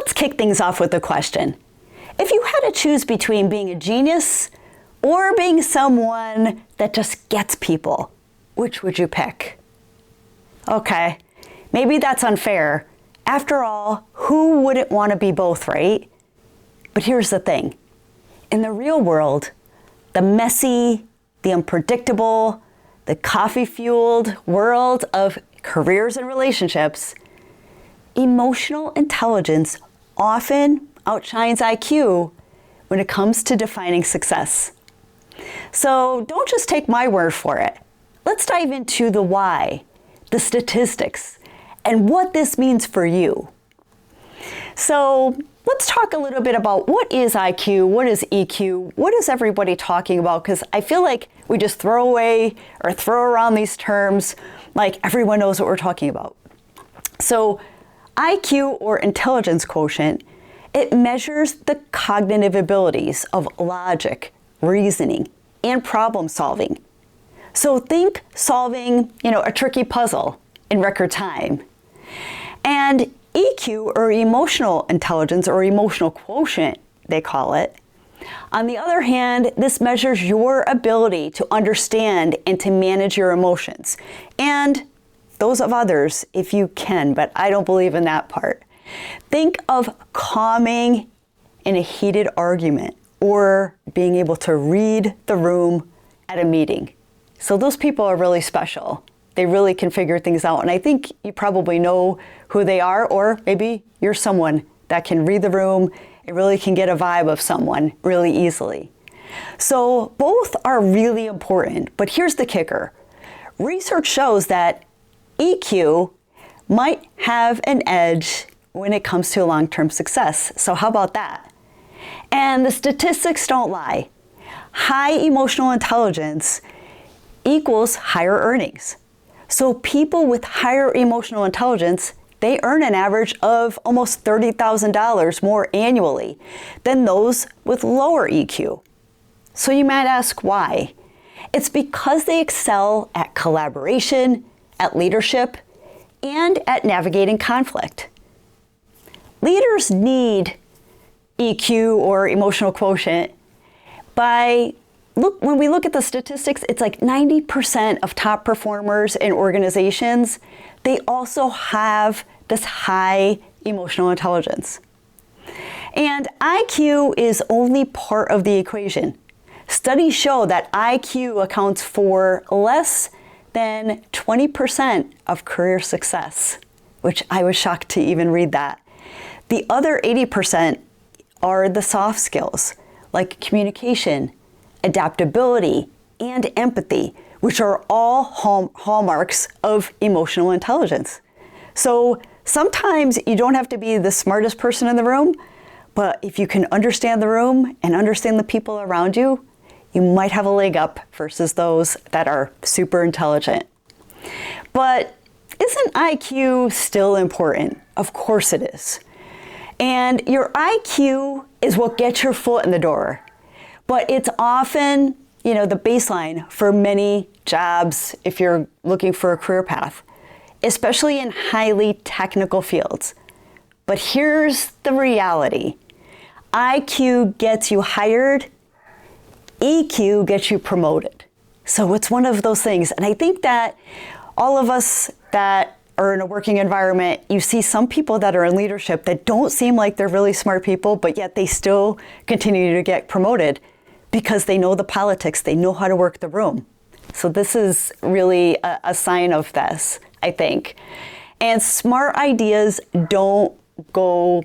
let's kick things off with a question. If you had to choose between being a genius or being someone that just gets people, which would you pick? Okay, maybe that's unfair. After all, who wouldn't want to be both, right? But here's the thing. In the real world, the messy, the unpredictable, the coffee-fueled world of careers and relationships, emotional intelligence often outshines IQ when it comes to defining success. So don't just take my word for it. Let's dive into the why, the statistics, and what this means for you. So let's talk a little bit about what is IQ, what is EQ, what is everybody talking about? Because I feel like we just throw away or throw around these terms like everyone knows what we're talking about. So IQ, or intelligence quotient, it measures the cognitive abilities of logic, reasoning, and problem solving. So think solving, a tricky puzzle in record time. And EQ, or emotional intelligence, or emotional quotient, they call it. On the other hand, this measures your ability to understand and to manage your emotions, and those of others if you can, but I don't believe in that part. Think of calming in a heated argument, or being able to read the room at a meeting. So those people are really special. They really can figure things out. And I think you probably know who they are, or maybe you're someone that can read the room and really can get a vibe of someone really easily. So both are really important, but here's the kicker. Research shows that EQ might have an edge when it comes to long-term success. So how about that? And the statistics don't lie. High emotional intelligence equals higher earnings. So people with higher emotional intelligence, they earn an average of almost $30,000 more annually than those with lower EQ. So you might ask why? It's because they excel at collaboration, at leadership, and at navigating conflict. Leaders need EQ, or emotional quotient. When we look at the statistics, it's like 90% of top performers in organizations, they also have this high emotional intelligence. And IQ is only part of the equation. Studies show that IQ accounts for less than 20% of career success, which I was shocked to even read that. The other 80% are the soft skills, like communication, adaptability, and empathy, which are all hallmarks of emotional intelligence. So sometimes you don't have to be the smartest person in the room, but if you can understand the room and understand the people around you, you might have a leg up versus those that are super intelligent. But isn't IQ still important? Of course it is. And your IQ is what gets your foot in the door. But it's often, the baseline for many jobs if you're looking for a career path, especially in highly technical fields. But here's the reality. IQ gets you hired, EQ gets you promoted. So it's one of those things. And I think that all of us that are in a working environment, you see some people that are in leadership that don't seem like they're really smart people, but yet they still continue to get promoted because they know the politics, they know how to work the room. So this is really a sign of this, I think. And smart ideas don't go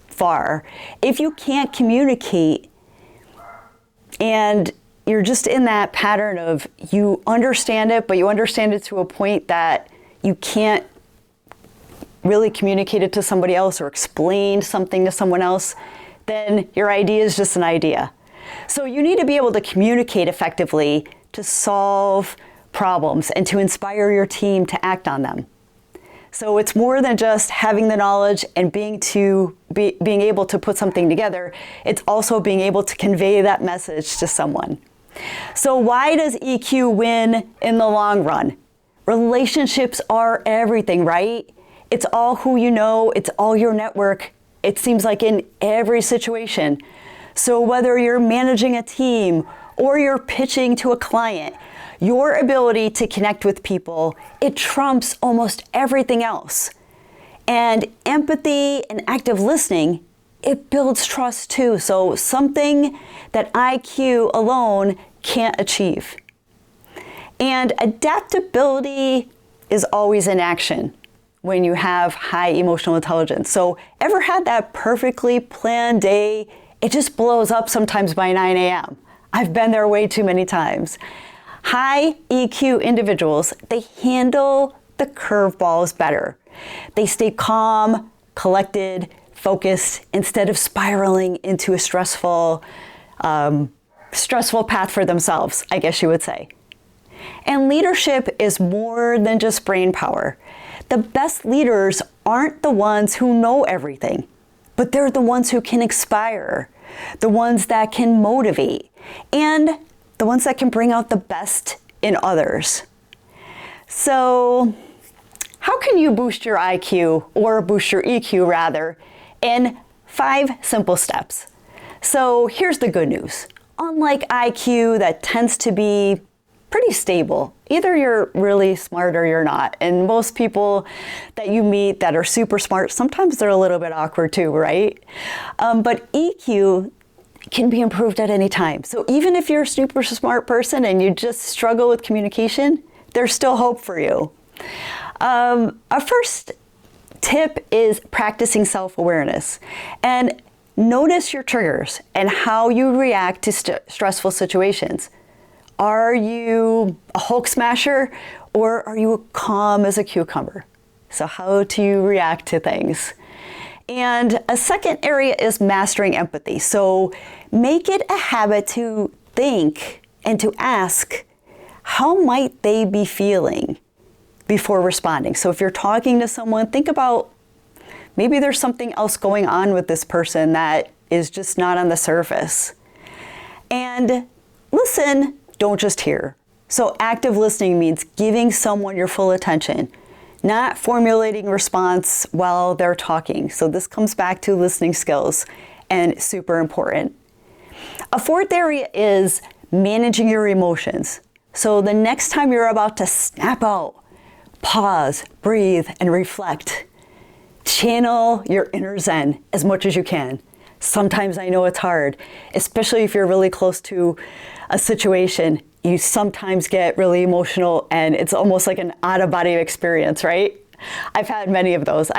far. If you can't communicate and you're just in that pattern of you understand it, but you understand it to a point that you can't really communicate it to somebody else or explain something to someone else, then your idea is just an idea. So you need to be able to communicate effectively to solve problems and to inspire your team to act on them. So it's more than just having the knowledge and being able to put something together. It's also being able to convey that message to someone. So why does EQ win in the long run? Relationships are everything, right? It's all who you know, it's all your network. it seems like in every situation. So whether you're managing a team or you're pitching to a client, your ability to connect with people, it trumps almost everything else. And empathy and active listening, it builds trust too. So something that IQ alone can't achieve. And adaptability is always in action when you have high emotional intelligence. So ever had that perfectly planned day? It just blows up sometimes by 9 a.m. I've been there way too many times. High EQ individuals, they handle the curveballs better. They stay calm, collected, focused, instead of spiraling into a stressful path for themselves, I guess you would say. And leadership is more than just brain power. The best leaders aren't the ones who know everything, but they're the ones who can inspire, the ones that can motivate, and the ones that can bring out the best in others. So, how can you boost your IQ, or boost your EQ rather, in 5 simple steps? So here's the good news. Unlike IQ that tends to be pretty stable, either you're really smart or you're not. And most people that you meet that are super smart, sometimes they're a little bit awkward too, right? But EQ can be improved at any time. So even if you're a super smart person and you just struggle with communication, there's still hope for you. Our first tip is practicing self-awareness. And notice your triggers and how you react to stressful situations. Are you a Hulk smasher, or are you calm as a cucumber? So how do you react to things? And a second area is mastering empathy. So make it a habit to think and to ask, how might they be feeling before responding? So if you're talking to someone, think about maybe there's something else going on with this person that is just not on the surface. And listen, don't just hear. So active listening means giving someone your full attention, not formulating response while they're talking. So this comes back to listening skills, and super important. A fourth area is managing your emotions. So the next time you're about to snap out, pause, breathe, and reflect. Channel your inner Zen as much as you can. Sometimes I know it's hard, especially if you're really close to a situation. You sometimes get really emotional and it's almost like an out-of-body experience, right? I've had many of those.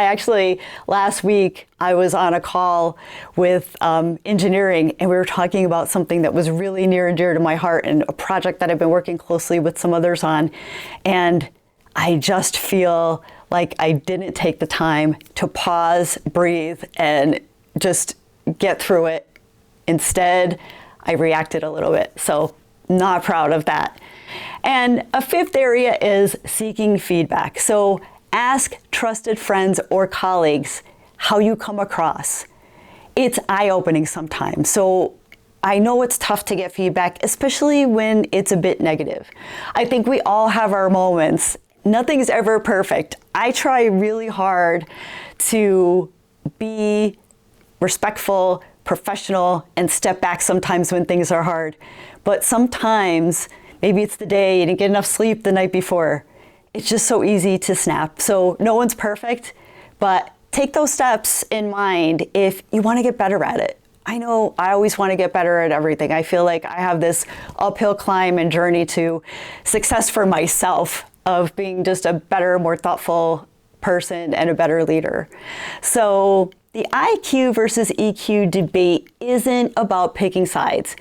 Last week, I was on a call with engineering, and we were talking about something that was really near and dear to my heart, and a project that I've been working closely with some others on. And I just feel like I didn't take the time to pause, breathe, and just get through it. Instead, I reacted a little bit. So not proud of that. And a fifth area is seeking feedback. So ask trusted friends or colleagues how you come across. It's eye-opening sometimes. So I know it's tough to get feedback, especially when it's a bit negative. I think we all have our moments. Nothing's ever perfect. I try really hard to be respectful, professional, and step back sometimes when things are hard. But sometimes, maybe it's the day you didn't get enough sleep the night before. It's just so easy to snap. So no one's perfect, but take those steps in mind if you want to get better at it. I know I always want to get better at everything. I feel like I have this uphill climb and journey to success for myself of being just a better, more thoughtful person and a better leader. So the IQ versus EQ debate isn't about picking sides.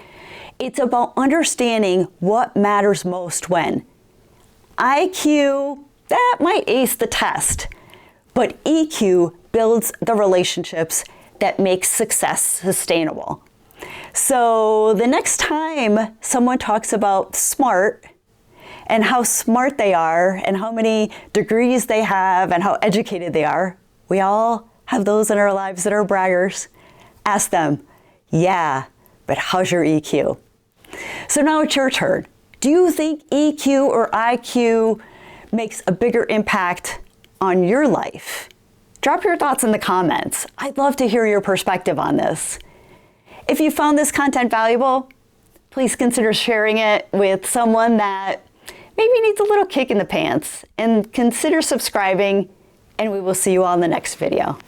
It's about understanding what matters most when. IQ, that might ace the test, but EQ builds the relationships that make success sustainable. So the next time someone talks about smart and how smart they are and how many degrees they have and how educated they are, we all have those in our lives that are braggers. Ask them, yeah, but how's your EQ? So now it's your turn. Do you think EQ or IQ makes a bigger impact on your life? Drop your thoughts in the comments. I'd love to hear your perspective on this. If you found this content valuable, please consider sharing it with someone that maybe needs a little kick in the pants, and consider subscribing, and we will see you all in the next video.